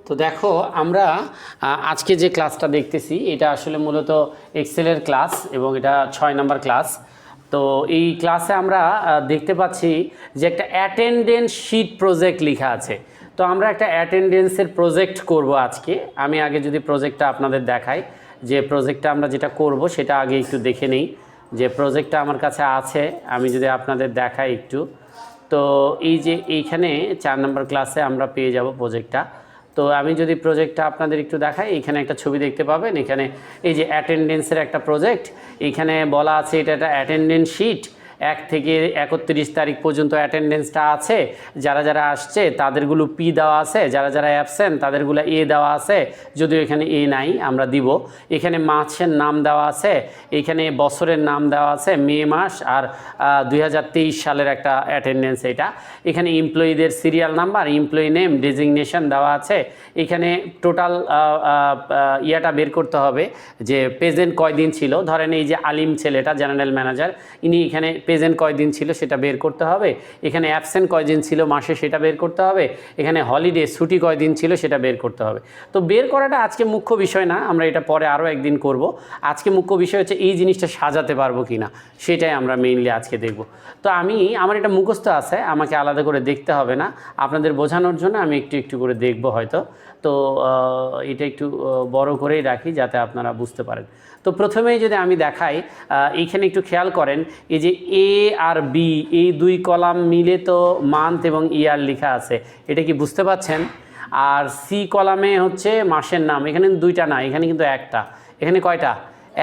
তো দেখো আমরা আজকে যে ক্লাসটা দেখতেছি এটা আসলে মূলত এক্সেলের ক্লাস এবং এটা 6 নম্বর ক্লাস। তো এই ক্লাসে আমরা দেখতে পাচ্ছি যে একটা অ্যাটেন্ডেন্স শিট প্রজেক্ট লেখা আছে। তো আমরা একটা অ্যাটেন্ডেন্সের প্রজেক্ট করব আজকে। আমি আগে যদি প্রজেক্টটা আপনাদের দেখাই, যে প্রজেক্টটা আমরা যেটা করব সেটা আগে একটু দেখে নিই। যে প্রজেক্টটা আমার কাছে আছে আমি যদি আপনাদের দেখাই একটু, তো এই যে এইখানে 4 নম্বর ক্লাসে আমরা পেয়ে যাব প্রজেক্টটা। তো আমি যদি প্রজেক্টটা আপনাদের একটু দেখাই, এখানে একটা ছবি দেখতে পাবেন। এখানে এই যে অ্যাটেন্ডেন্সের একটা প্রজেক্ট, এখানে বলা আছে এটা একটা অ্যাটেন্ডেন্স শিট। 1 থেকে 31 তারিখ পর্যন্ত অ্যাটেন্ডেন্সটা আছে, যারা যারা আসছে তাদেরগুলো পি দেওয়া আছে, যারা যারা অ্যাবসেন্ট তাদেরগুলো এ দেওয়া আছে, যদিও এখানে এ নাই আমরা দিব। এখানে মাসের নাম দেওয়া আছে, এখানে বছরের নাম দেওয়া আছে, মে মাস আর 2023 সালের একটা অ্যাটেন্ডেন্স এটা। এখানে এমপ্লয়ীদের serial number, employee name, designation দেওয়া আছে। এখানে টোটাল ইয়াটা বের করতে হবে যে প্রেজেন্ট কয়দিন ছিল। ধরেন এই যে আলিম ছেলেটা জেনারেল ম্যানেজার, ইনি এখানে প্রেজেন্ট কয়দিন ছিল সেটা বের করতে হবে। এখানে অ্যাবসেন্ট কয়দিন ছিল মাসে সেটা বের করতে হবে। এখানে হলিডে ছুটি কয়দিন ছিল সেটা বের করতে হবে। তো বের করাটা আজকে মুখ্য বিষয় না, আমরা এটা পরে আরও একদিন করব। আজকে মুখ্য বিষয় হচ্ছে এই জিনিসটা সাজাতে পারবো কি না, সেটাই আমরা মেইনলি আজকে দেখব। তো আমার এটা মুখস্থ আছে, আমাকে আলাদা করে দেখতে হবে না, আপনাদের বোঝানোর জন্য আমি একটু একটু করে দেখব হয়তো। তো এটা একটু বড় করেই রাখি যাতে আপনারা বুঝতে পারেন। তো প্রথমেই যদি আমি দেখাই, এইখানে একটু খেয়াল করেন, এই যে এ আর বি এই দুই কলাম মিলে তো মান্থ এবং ইয়ার লেখা আছে, এটা কি বুঝতে পাচ্ছেন? আর সি কলামে হচ্ছে মাসের নাম, এখানে দুইটা না, এখানে কিন্তু একটা। এখানে কয়টা?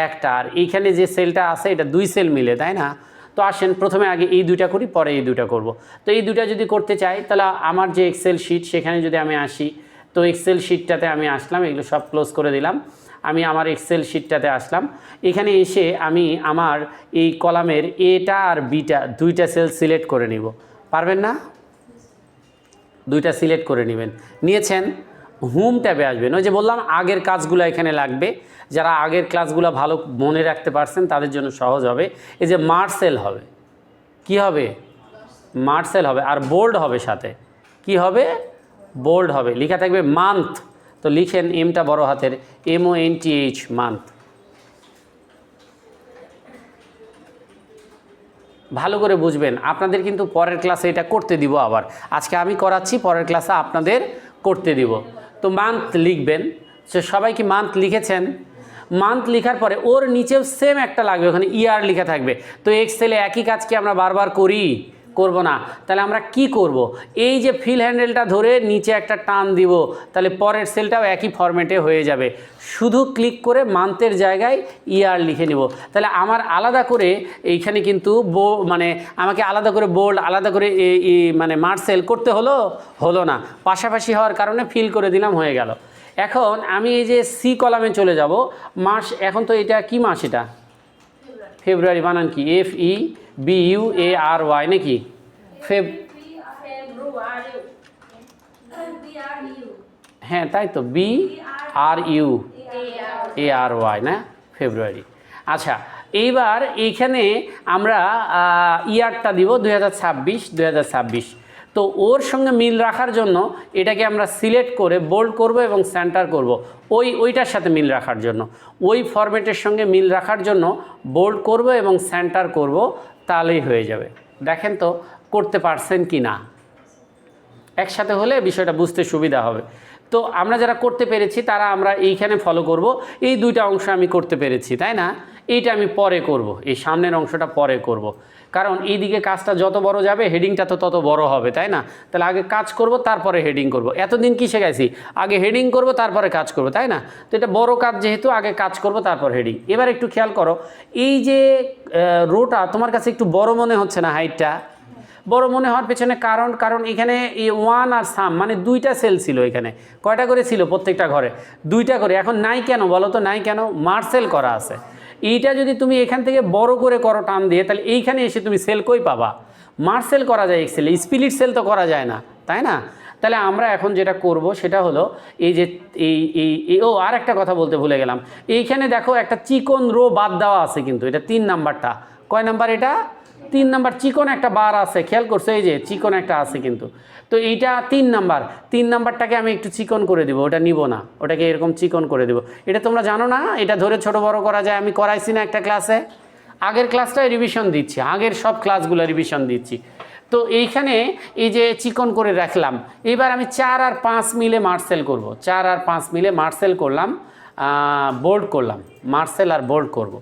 একটা। আর এইখানে যে সেলটা আছে এটা 2 সেল মিলে, তাই না? তো আসেন প্রথমে আগে এই দুইটা করি, পরে এই দুইটা করব। তো এই দুইটা যদি করতে চাই তাহলে আমার যে এক্সেল শিট সেখানে যদি আমি আসি, তো এক্সেল শিটটাতে আমি আসলাম, এগুলো সব ক্লোজ করে দিলাম। আমি আমার এক্সেল শিটটাতে আসলাম। এখানে এসে আমি আমার এই কলামের এটা আর বিটা দুইটা সেল সিলেক্ট করে নিব। পারবেন না? দুইটা সিলেক্ট করে নেবেন। নিয়েছেন? হোম ট্যাবে আসবেন। ওই যে বললাম আগের কাজগুলো এখানে লাগবে, যারা আগের ক্লাসগুলো ভালো মনে রাখতে পারছেন তাদের জন্য সহজ হবে। এই যে মার্চ সেল হবে, কি হবে? মার্চ সেল হবে, আর বোল্ড হবে সাথে। কি হবে? বোল্ড হবে, লেখা থাকবে মান্থ। তো লিখেন এমটা বড় হাতের, MONTH, মান্থ। ভালো করে বুঝবেন, আপনাদের কিন্তু পরের ক্লাসে এটা করতে দিব। আবার আজকে আমি করাচ্ছি, পরের ক্লাসে আপনাদের করতে দিব। তো মান্থ লিখবেন। সে সবাই কি মান্থ লিখেছেন? মান্থ লেখার পরে ওর নিচেও সেম একটা লাগবে, ওখানে ইয়ার লেখা থাকবে। তো এক্সেলে একই কাজ কি আমরা বারবার করি? করব না। তাহলে আমরা কি করব? এই যে ফিল হ্যান্ডেলটা ধরে নিচে একটা টান দিব, তাহলে পরের সেলটাও একই ফরম্যাটে হয়ে যাবে। শুধু ক্লিক করে মান্থের জায়গায় ইয়ার লিখে নিব। তাহলে আমার আলাদা করে এইখানে কিন্তু আমাকে আলাদা করে বোল্ড, আলাদা করে মানে মার্চ সেল করতে হলো না। পাশাপাশি হওয়ার কারণে ফিল করে দিলাম, হয়ে গেল। এখন আমি এই যে সি কলামে চলে যাব। মাস, এখন তো এটা কি মাস? এটা ফেব্রুয়ারি। বানান কি? FEBUARY নাকি? হ্যাঁ তাই তো, BRUARY না, ফেব্রুয়ারি। আচ্ছা, এইবার এইখানে আমরা ইয়ারটা দিব 2026। তো ওর সঙ্গে মিল রাখার জন্য এটাকে আমরা সিলেক্ট করে বোল্ড করব এবং সেন্টার করব। ওইটার সাথে মিল রাখার জন্য, ওই ফরম্যাটের সঙ্গে মিল রাখার জন্য বোল্ড করব এবং সেন্টার করব, তাহলেই হয়ে যাবে। দেখেন তো করতে পারছেন কি না? একসাথে হলে বিষয়টা বুঝতে সুবিধা হবে। তো আমরা যারা করতে পেরেছি তারা আমরা এইখানে ফলো করব। এই দুইটা অংশ আমি করতে পেরেছি, তাই না? এইটা আমি পরে করব, এই সামনের অংশটা পরে করব। কারণ এইদিকে কাজটা যত বড় যাবে হেডিংটা তো তত বড় হবে, তাই না? তাহলে আগে কাজ করব, তারপরে হেডিং করব। এতদিন কি শিখেছি? আগে হেডিং করব, তারপরে কাজ করব, তাই না? তো এটা বড় কাজ যেহেতু, আগে কাজ করব তারপর হেডিং। এবার একটু খেয়াল করো, এই যে রোটা তোমার কাছে একটু বড় মনে হচ্ছে না? হাইটটা বড় মনে হওয়ার পেছনে কারণ এখানে এই 1 আর সাম মানে দুইটা সেল ছিল। এখানে কয়টা করে ছিল? প্রত্যেকটা ঘরে দুইটা করে। এখন নাই কেন বলো তো? নাই কেন? মার্চ সেল করা আছে। এইটা যদি তুমি এখান থেকে বড় করে করো টান দিয়ে, তাহলে এইখানে এসে তুমি সেল কই পাবা? মার্চ সেল করা যায় এক্সেলে, স্প্লিট সেল তো করা যায় না, তাই না? তাহলে আমরা এখন যেটা করব সেটা হলো এই যে আর একটা কথা বলতে ভুলে গেলাম। এইখানে দেখো একটা চিকন রো বাদ দেওয়া আছে, কিন্তু এটা 3 নাম্বারটা। কয় নাম্বার এটা? 3 নাম্বার চিকন একটা বার আছে, খেয়াল করছো, এই যে চিকন একটা আছে কিন্তু। তো এইটা 3 নাম্বার, 3 নাম্বারটাকে আমি একটু চিকন করে দিব, ওটা নিব না, ওটাকে এরকম চিকন করে দেব। এটা তোমরা জানো না, এটা ধরে ছোট বড় করা যায়, আমি করাইছি না একটা ক্লাসে, আগের ক্লাসটাই রিভিশন দিচ্ছি, আগের সব ক্লাসগুলো রিভিশন দিচ্ছি। তো এইখানে এই যে চিকন করে রাখলাম, এবার আমি 4 আর 5 মিলে মার্সেল করব, 4 আর 5 মিলে মার্সেল করলাম, বোল্ড করলাম, মার্সেল আর বোল্ড করব।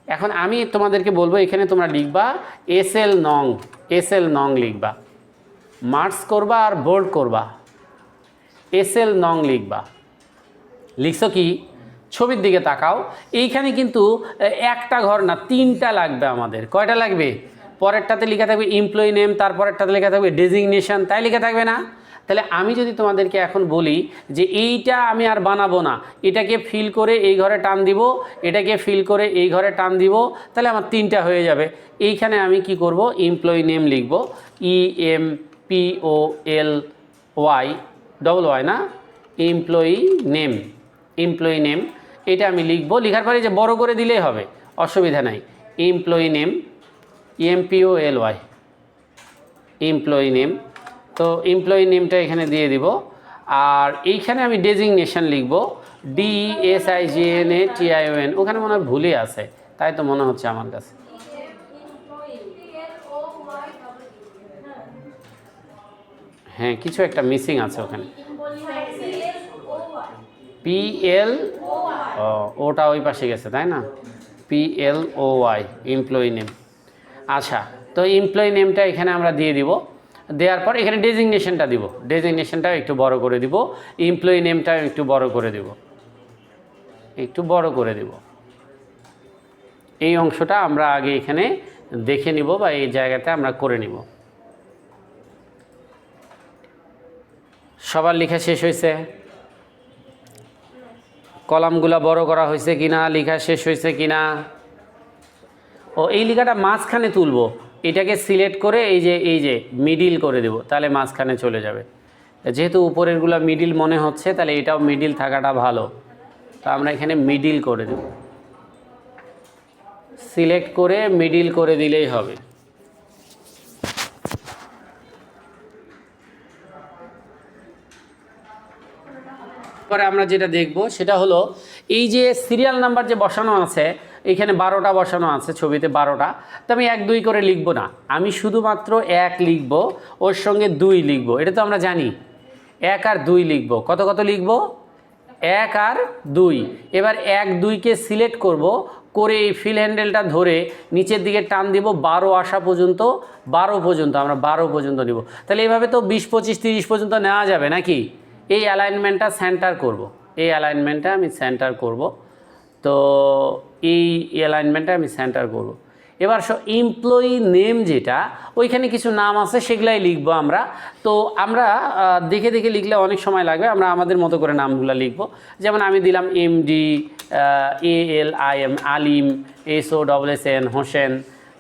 এখন আমি তোমাদেরকে বলবো এখানে তোমরা লিখবা এসএল নং, এসএল নং লিখবা, মার্স করবা আর বোল্ড করবা, এসএল নং লিখবা। লিখছো কি? ছবির দিকে তাকাও, এইখানে কিন্তু একটা ঘর না, 3টা লাগবে আমাদের। কয়টা লাগবে? পরেরটাতে লেখা থাকবে এমপ্লয়ি নেম, তারপরেরটাতে লেখা থাকবে ডেজিগনেশন, তাই লেখা থাকবে না? তাহলে আমি যদি তোমাদেরকে এখন বলি যে এইটা আমি আর বানাবো না, এটাকে ফিল করে এই ঘরে টান দিব, এটাকে ফিল করে এই ঘরে টান দিব, তাহলে আমার 3টা হয়ে যাবে। এইখানে আমি কি করব? এমপ্লয়ি নেম লিখব, EMPOLY, ডবল ওয়াই না, এমপ্লয়ি নেম, এমপ্লয়ি নেম, এটা আমি লিখব। লেখার পরে যে বড় করে দিলেই হবে, অসুবিধা নাই। Employee name, EMPOLY, employee name. তো এমপ্লয়ি নেমটা এখানে দিয়ে দিব। আর এইখানে আমি ডেজিগনেশন লিখব, DESIGNATION, ওখানে মনে হয় ভুলই আছে, তাই তো মনে হচ্ছে আমার কাছে। হ্যাঁ, কিছু একটা মিসিং আছে ওখানে। PL, ওটা ওই পাশে গেছে তাই না, PLOY, এমপ্লয়ি নেম। আচ্ছা, তো এমপ্লয়ি নেমটা এখানে আমরা দিয়ে দিব। দেওয়ার পর এখানে ডেজিগনেশনটা দিব, ডেজিগনেশনটাও একটু বড় করে দিব, এমপ্লয়ি নেমটাও একটু বড় করে দিব, একটু বড় করে দিব। এই অংশটা আমরা আগে এখানে দেখে নিব, বা এই জায়গাতে আমরা করে নিব। সবার লেখা শেষ হয়েছে? কলামগুলা বড় করা হয়েছে কিনা, লেখা শেষ হয়েছে কিনা? ও, এই লেখাটা মাঝখানে তুলব, এটাকে সিলেক্ট করে এই যে মিডিল করে দেব, তাহলে মাঝখানে চলে যাবে। যেহেতু উপরেরগুলো মিডিল মনে হচ্ছে, তাহলে এটাও মিডিল থাকাটা ভালো, তো আমরা এখানে মিডিল করে দেব, সিলেক্ট করে মিডিল করে দিলেই হবে। পরে আমরা যেটা দেখব সেটা হলো এই যে সিরিয়াল নাম্বার যে বসানো আছে, এখানে 12টা বসানো আছে ছবিতে, 12টা। তো আমি 1 2 করে লিখব না, আমি শুধুমাত্র 1 লিখব, ওর সঙ্গে 2 লিখব, এটা তো আমরা জানি। 1 আর 2 লিখব। কত কত লিখব? 1 আর 2। এবার 1 2কে সিলেক্ট করব, করে এই ফিল হ্যান্ডেলটা ধরে নিচের দিকে টান দিব, 12 আসা পর্যন্ত, 12 পর্যন্ত আমরা 12 পর্যন্ত নিব। তাহলে এইভাবে তো 20 25 30 পর্যন্ত নেওয়া যাবে নাকি? এই অ্যালাইনমেন্টটা সেন্টার করব, এই অ্যালাইনমেন্টটা আমি সেন্টার করব। তো এই অ্যালাইনমেন্টটা আমি সেন্টার করব। এবার এমপ্লয়ি নেম যেটা, ওইখানে কিছু নাম আছে, সেগুলাই লিখবো আমরা। তো আমরা দেখে দেখে লিখলে অনেক সময় লাগবে, আমরা আমাদের মতো করে নামগুলো লিখব। যেমন আমি দিলাম MD, ALIM, আলিম, SOSSN, হোসেন।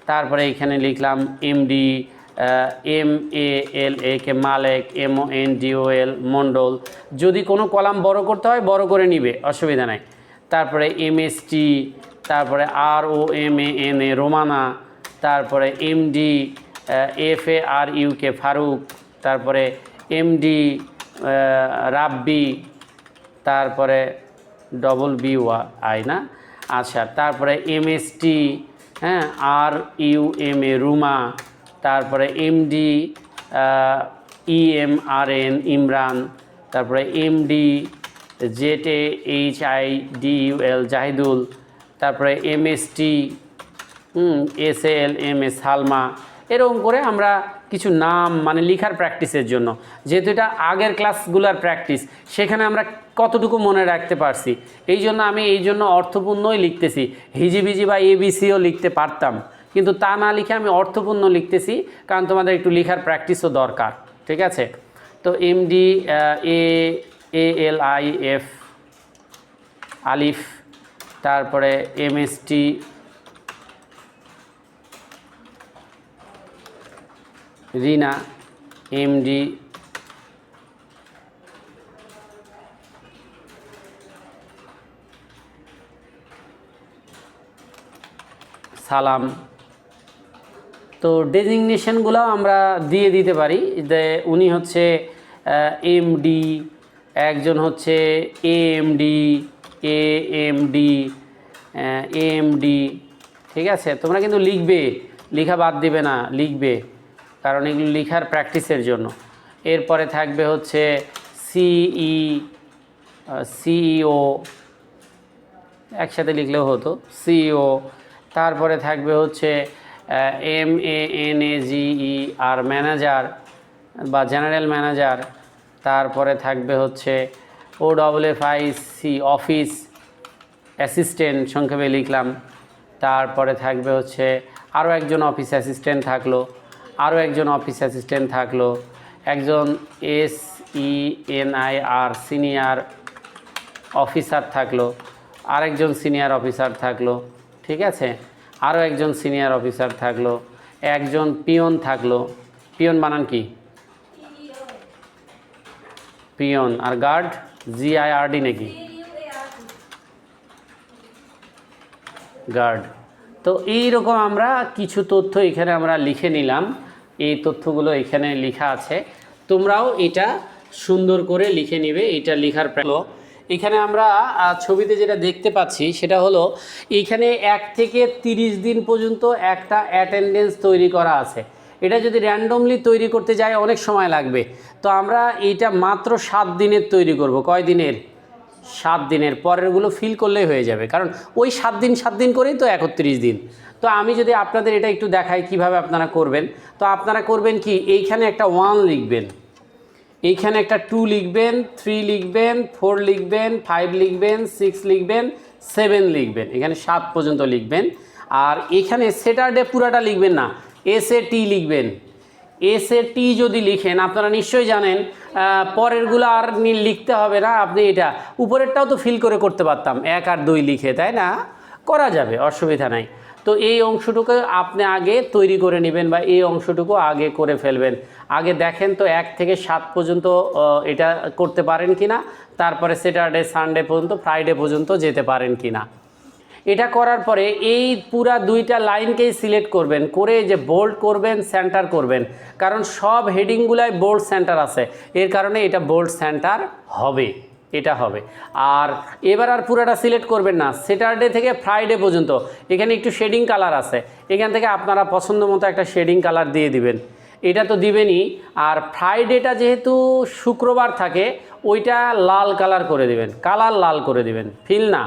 তারপরে এখানে লিখলাম MD, MALAK, মালেক, MONDOL, মণ্ডল। যদি কোনো কলাম বড় করতে হয় বড় করে নিবে, অসুবিধা নাই। তারপরে MST, তারপরে ROMANA, রোমানা, তারপরে MD, FARUK, ফারুক, তারপরে MD, রাব্বি, তারপরে BBY না, আচ্ছা, তারপরে MST, হ্যাঁ, RUMA, রুমা, তারপরে MD, EMRN, ইমরান, তারপরে MD, ZAHIDUL, জাহিদুল, তারপরে MST, SALMA, সালমা। এরকম করে আমরা কিছু নাম মানে লেখার প্র্যাকটিসের জন্য, যেহেতু এটা আগের ক্লাসগুলোর প্র্যাকটিস, সেখানে আমরা কতটুকু মনে রাখতে পারছি, এই জন্য আমি অর্থপূর্ণই লিখতেছি। হিজিবিজি বা ABCও লিখতে পারতাম, কিন্তু তা না লিখে আমি অর্থপূর্ণ লিখতেছি, কারণ তোমাদের একটু লেখার প্র্যাকটিসও দরকার। ঠিক আছে? তো MD, ALIF, আলিফ, তারপরে MST, রিনা, MD, সালাম। তো তো ডেজিগনেশনগুলো আমরা দিয়ে দিতে পারি যে উনি হচ্ছে এমডি, একজন হচ্ছে এএমডি, এএমডি, এএমডি। ঠিক আছে, তোমরা কিন্তু লিখবে, লেখা বাদ দিবে না, লিখবে, কারণ এগুলো লেখার প্র্যাকটিসের জন্য। এরপরে থাকবে হচ্ছে সিইও, একসাথে লিখলেও হতো, সিইও। তারপরে থাকবে হচ্ছে MANAGER, ম্যানেজার বা জেনারেল ম্যানেজার। তারপরে থাকবে হচ্ছে OFFIC, অফিস অ্যাসিস্ট্যান্ট, সংক্ষেপে লিখলাম। তারপরে থাকবে হচ্ছে আরও একজন অফিস অ্যাসিস্ট্যান্ট থাকলো, আরও একজন অফিস অ্যাসিস্ট্যান্ট থাকলো, একজন SENIR, সিনিয়র অফিসার থাকলো, আরেকজন সিনিয়র অফিসার থাকলো। ঠিক আছে, আরও একজন সিনিয়র অফিসার থাকলো, একজন পিয়ন থাকলো। পিয়ন বানান কি? পিয়ন। আর গার্ড GIRD নাকি? গার্ড। তো এইরকম আমরা কিছু তথ্য এখানে আমরা লিখে নিলাম, এই তথ্যগুলো এখানে লেখা আছে, তোমরাও এটা সুন্দর করে লিখে নিবে। এটা লেখার এখানে আমরা ছবিতে যেটা দেখতে পাচ্ছি সেটা হলো এইখানে 1 থেকে 30 দিন পর্যন্ত একটা অ্যাটেন্ডেন্স তৈরি করা আছে। এটা যদি র্যান্ডমলি তৈরি করতে যাই অনেক সময় লাগবে, তো আমরা এইটা মাত্র 7 দিনের তৈরি করব। কয় দিনের? 7 দিনের। পরেরগুলো ফিল করলেই হয়ে যাবে, কারণ ওই 7 দিন করেই তো 31 দিন। তো আমি যদি আপনাদের এটা একটু দেখাই কিভাবে আপনারা করবেন, তো আপনারা করবেন কি, এইখানে একটা 1 লিখবেন, এইখানে একটা 2 লিখবেন, 3 লিখবেন, 4 লিখবেন, 5 লিখবেন, 6 লিখবেন, 7 লিখবেন, এখানে 7 পর্যন্ত লিখবেন। আর এখানে স্যাটারডে পুরাটা লিখবেন না, SAT লিখবেন। SAT যদি লিখেন, আপনারা নিশ্চয়ই জানেন পরেরগুলো আর লিখতে হবে না, আপনি এটা উপরেরটাও তো ফিল করে করতে পারতাম 1 আর 2 লিখে, তাই না? করা যাবে, অসুবিধা নাই। তো এই অংশটুকু আপনি আগে তৈরি করে নেবেন বা এই অংশটুকু আগে করে ফেলবেন। আগে দেখেন তো 1 থেকে 7 পর্যন্ত এটা করতে পারেন কি না, তারপরে স্যাটারডে, সানডে পর্যন্ত, ফ্রাইডে পর্যন্ত যেতে পারেন কি না। এটা করার পরে এই পুরা 2টা লাইনকেই সিলেক্ট করবেন, করে যে বোল্ড করবেন, সেন্টার করবেন, কারণ সব হেডিংগুলাই বোল্ড সেন্টার আছে, এর কারণে এটা বোল্ড সেন্টার হবে, এটা হবে। আর এবার আর পুরাটা সিলেক্ট করবেন না, স্যাটারডে থেকে ফ্রাইডে পর্যন্ত এখানে একটু শেডিং কালার আছে, এখান থেকে আপনারা পছন্দ মতো একটা শেডিং কালার দিয়ে দিবেন, এটা তো দিবেনই। আর ফ্রাইডেটা যেহেতু শুক্রবার থাকে, ওইটা লাল কালার করে দিবেন, কালার লাল করে দিবেন, ফিল না,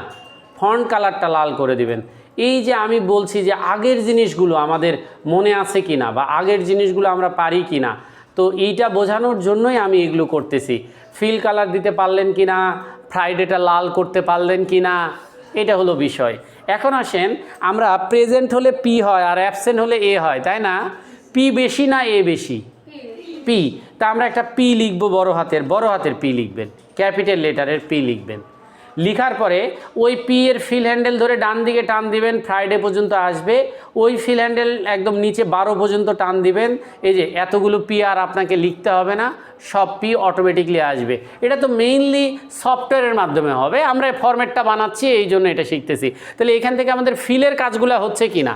ফন্ট কালারটা লাল করে দিবেন। এই যে আমি বলছি যে আগের জিনিসগুলো আমাদের মনে আছে কি না, বা আগের জিনিসগুলো আমরা পারি কি না, তো এইটা বোঝানোর জন্যই আমি এগুলো করতেছি। ফিল কালার দিতে পারলেন কি না, ফ্রাইডেটা লাল করতে পারলেন কি না, এটা হলো বিষয়। এখন আসেন, আমরা প্রেজেন্ট হলে P হয় আর অ্যাবসেন্ট হলে A হয়, তাই না? P বেশি না A বেশি? P। তা আমরা একটা P লিখবো, বড় হাতের P লিখবেন, ক্যাপিটাল লেটারের P লিখবেন। লিখার পরে ওই P এর ফিল হ্যান্ডেল ধরে ডান দিকে টান দিবেন, ফ্রাইডে পর্যন্ত আসবে। ওই ফিল হ্যান্ডেল একদম নিচে 12 পর্যন্ত টান দিবেন। এই যে এতগুলো P আর আপনাকে লিখতে হবে না, সব P অটোমেটিকলি আসবে। এটা তো মেইনলি সফটওয়্যারের মাধ্যমে হবে, আমরা ফরম্যাটটা বানাচ্ছি এই জন্য এটা শিখতেছি। তাহলে এখান থেকে আমাদের ফিলের কাজগুলো হচ্ছে কি না,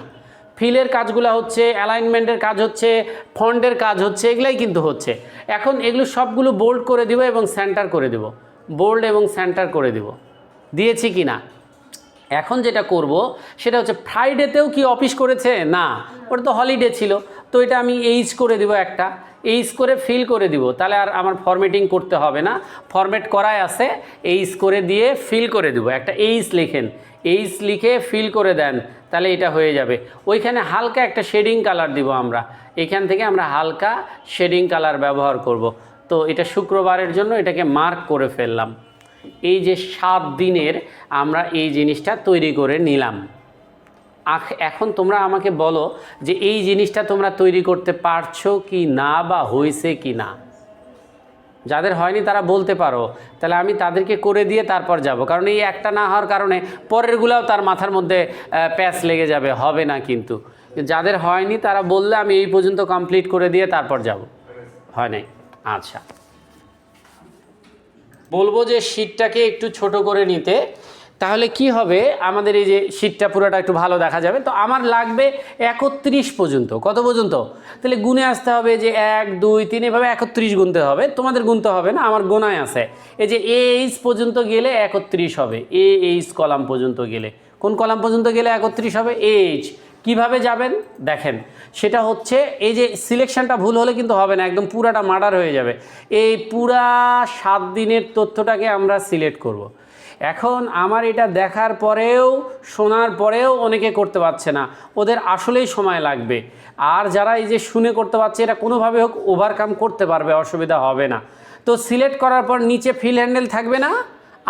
ফিলের কাজগুলো হচ্ছে, অ্যালাইনমেন্টের কাজ হচ্ছে, ফন্টের কাজ হচ্ছে, এগুলাই কিন্তু হচ্ছে। এখন এগুলো সবগুলো বোল্ড করে দিব এবং সেন্টার করে দেব, বোল্ড এবং সেন্টার করে দেব, দিয়েছি কি না? এখন যেটা করব সেটা হচ্ছে, ফ্রাইডেতেও কি অফিস করেছে? না, ওটা তো হলিডে ছিল, তো এটা আমি এইচ করে দিব, একটা এইচ করে ফিল করে দিব, তাহলে আর আমার ফরম্যাটিং করতে হবে না, ফরম্যাট করাই আছে, এইচ করে দিয়ে ফিল করে দেব। একটা এইচ লিখেন, এইচ লিখে ফিল করে দেন, তাহলে এটা হয়ে যাবে। ওইখানে হালকা একটা শেডিং কালার দিব আমরা, এখান থেকে আমরা হালকা শেডিং কালার ব্যবহার করব। তো এটা শুক্রবারের জন্য এটাকে মার্ক করে ফেললাম। এই যে 7 দিনের আমরা এই জিনিসটা তৈরি করে নিলাম। এখন তোমরা আমাকে বলো যে এই জিনিসটা তোমরা তৈরি করতে পারছো কি না, বা হয়েছে কি না। যাদের হয়নি তারা বলতে পারো, তাহলে আমি তাদেরকে করে দিয়ে তারপর যাব, কারণ এই একটা না হওয়ার কারণে পরেরগুলাও তার মাথার মধ্যে প্যাচ লেগে যাবে, হবে না। কিন্তু যাদের হয়নি তারা বললে আমি এই পর্যন্ত কমপ্লিট করে দিয়ে তারপর যাব। হয় নাই? আচ্ছা, বলবো যে শীটটাকে একটু ছোট করে নিতে, তাহলে কি হবে, আমাদের এই যে শীটটা পুরোটা একটু ভালো দেখা যাবে। তো আমার লাগবে 31 পর্যন্ত। কত পর্যন্ত? তাহলে গুনে আসতে হবে যে 1 2 3 এভাবে 31 গুনতে হবে। তোমাদের গুনতে হবে না, আমার গোনায় আছে। এই যে এইচ পর্যন্ত গেলে 31 হবে, এইচ কলাম পর্যন্ত গেলে। কোন কলাম পর্যন্ত গেলে 31 হবে? এইচ। কিভাবে যাবেন দেখেন, সেটা হচ্ছে এই যে সিলেকশনটা ভুল হলে কিন্তু হবে না, একদম পুরাটা মার্ডার হয়ে যাবে। এই পুরা 7 দিনের তথ্যটাকে আমরা সিলেক্ট করব। এখন আমার এটা দেখার পরেও শোনার পরেও অনেকে করতে পারছে না, ওদের আসলেই সময় লাগবে। আর যারা এই যে শুনে করতে পারছে, এটা কোনোভাবে হোক ওভারকাম করতে পারবে, অসুবিধা হবে না। তো সিলেক্ট করার পর নিচে ফিল হ্যান্ডেল থাকবে না,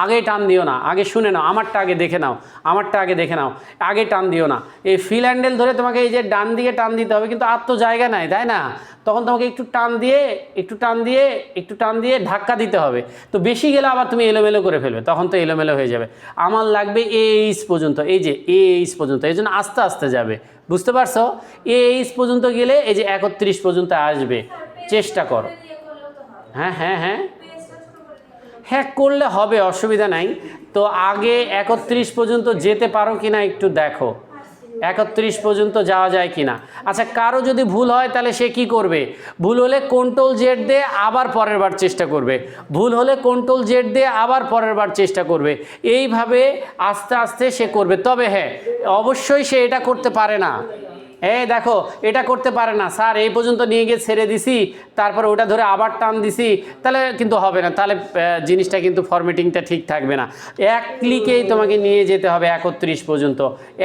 আগে টান দিও না, আগে শুনে নাও, আমারটা আগে দেখে নাও, আমারটা আগে দেখে নাও, আগে টান দিও না। এই ফিল হ্যান্ডেল ধরে তোমাকে এই যে ডান দিকে টান দিতে হবে, কিন্তু আর তো জায়গা নাই, তাই না? তখন তোমাকে একটু টান দিয়ে একটু টান দিয়ে একটু টান দিয়ে ধাক্কা দিতে হবে। তো বেশি গেলে আবার তুমি এলোমেলো করে ফেলবে, তখন তো এলোমেলো হয়ে যাবে। আমার লাগবে এইচ পর্যন্ত, এই যে এইচ পর্যন্ত, এই জন্য আস্তে আস্তে যাবে, বুঝতে পারছো? এইচ পর্যন্ত গেলে এই যে 31 পর্যন্ত আসবে, চেষ্টা করো। হ্যাঁ হ্যাঁ হ্যাঁ হ্যাঁ করলে হবে, অসুবিধা নাই। তো আগে 31 পর্যন্ত যেতে পারো কিনা একটু দেখো, 31 পর্যন্ত যাওয়া যায় কিনা। আচ্ছা, কারো যদি ভুল হয় তাহলে সে কি করবে? ভুল হলে কন্ট্রোল জেড দিয়ে আবার পরের বার চেষ্টা করবে, ভুল হলে কন্ট্রোল জেড দিয়ে আবার পরের বার চেষ্টা করবে। এইভাবে আস্তে আস্তে সে করবে। তবে হ্যাঁ, অবশ্যই সে এটা করতে পারে না। এই দেখো, এটা করতে পারে না, স্যার এই পর্যন্ত নিয়ে গিয়ে ছেড়ে দিছি, তারপর ওটা ধরে আবার টান দিছি, তাহলে কিন্তু হবে না, তাহলে জিনিসটা কিন্তু ফরম্যাটিংটা ঠিক থাকবে না। এক ক্লিকেই তোমাকে নিয়ে যেতে হবে 31 পর্যন্ত,